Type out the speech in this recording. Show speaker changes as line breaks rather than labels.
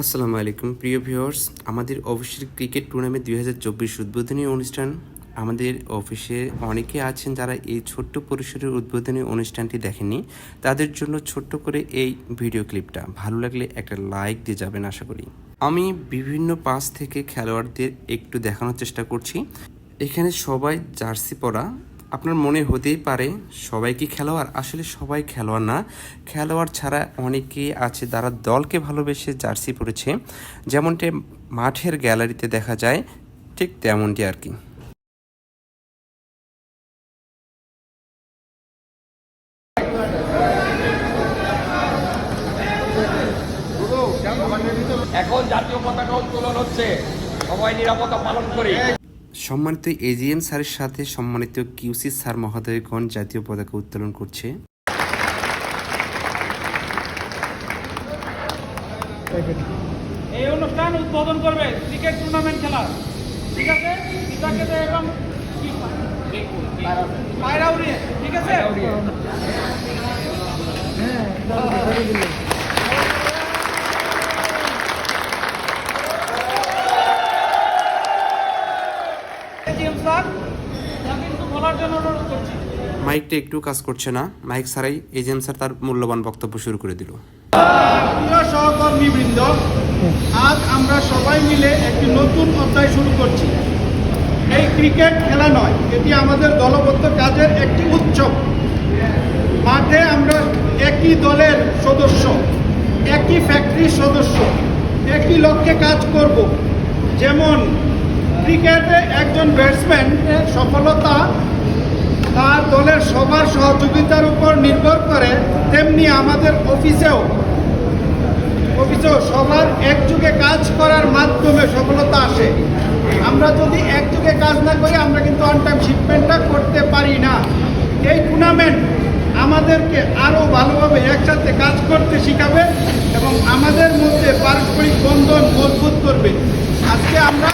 আসসালামু আলাইকুম প্রিয় ভিউয়ার্স, আমাদের অফিসের ক্রিকেট টুর্নামেন্ট 2024 উদ্বোধনী অনুষ্ঠান। আমাদের অফিসে অনেকে আছেন যারা এই ছোট্ট পরিসরের উদ্বোধনী অনুষ্ঠানটি দেখেননি। তাদের জন্য ছোট্ট করে এই ভিডিও ক্লিপটা ভালো লাগলে একটা লাইক দিয়ে যাবেন আশা করি। আমি বিভিন্ন পাশ থেকে খেলোয়াড়দের একটু দেখানোর চেষ্টা করছি। এখানে সবাই জার্সি পরা। আপনার মনে হতেই পারে সবাই কি খেলোয়াড়? আসলে সবাই খেলোয়াড় না। খেলোয়াড় ছাড়া অনেকেই আছে যারা দলকে ভালোবেসে জার্সি পরেছে, যেমনটি মাঠের গ্যালারিতে দেখা যায়, ঠিক তেমনটি আর কি।
এখন জাতীয় পতাকা উত্তোলন হচ্ছে, সবাই নিরাপত্তা পালন করি।
সম্মানিত এজিএম স্যারের সাথে সম্মানিত কিউসি স্যার মহোদয়গণ জাতীয় পতাকা উত্তোলন করছে।
এই অনুষ্ঠান উদ্বোধন করবে ক্রিকেট টুর্নামেন্ট খেলা, ঠিক আছে? এবং পায়রা উড়িয়ে, ঠিক আছে? বলার জন্য অনুরোধ করছি।
মাইকটা একটু কাজ করছে না। মাইক ছাড়াই এজিএম স্যার তার মূল্যবান বক্তব্য শুরু করে দিল।
প্রিয় সহকর্মীবৃন্দ, আজ আমরা সবাই মিলে একটি নতুন অধ্যায় শুরু করছি। এই ক্রিকেট খেলা নয়, এটি আমাদের দলবদ্ধ কাজের একটি উৎসব। মাঠে আমরা একই দলের সদস্য, একই ফ্যাক্টরির সদস্য, একই লক্ষ্যে কাজ করব। যেমন ক্রিকেটে একজন ব্যাটসম্যানের সফলতা তার দলের সবার সহযোগিতার উপর নির্ভর করে, তেমনি আমাদের অফিসেও সবার একযোগে কাজ করার মাধ্যমে সফলতা আসে। আমরা যদি একযোগে কাজ না করি, আমরা কিন্তু অন টাইম শিপমেন্টটা করতে পারি না। এই টুর্নামেন্ট আমাদেরকে আরও ভালোভাবে একসাথে কাজ করতে শিখাবে এবং আমাদের মধ্যে পারস্পরিক বন্ধন মজবুত করবে। আজকে আমরা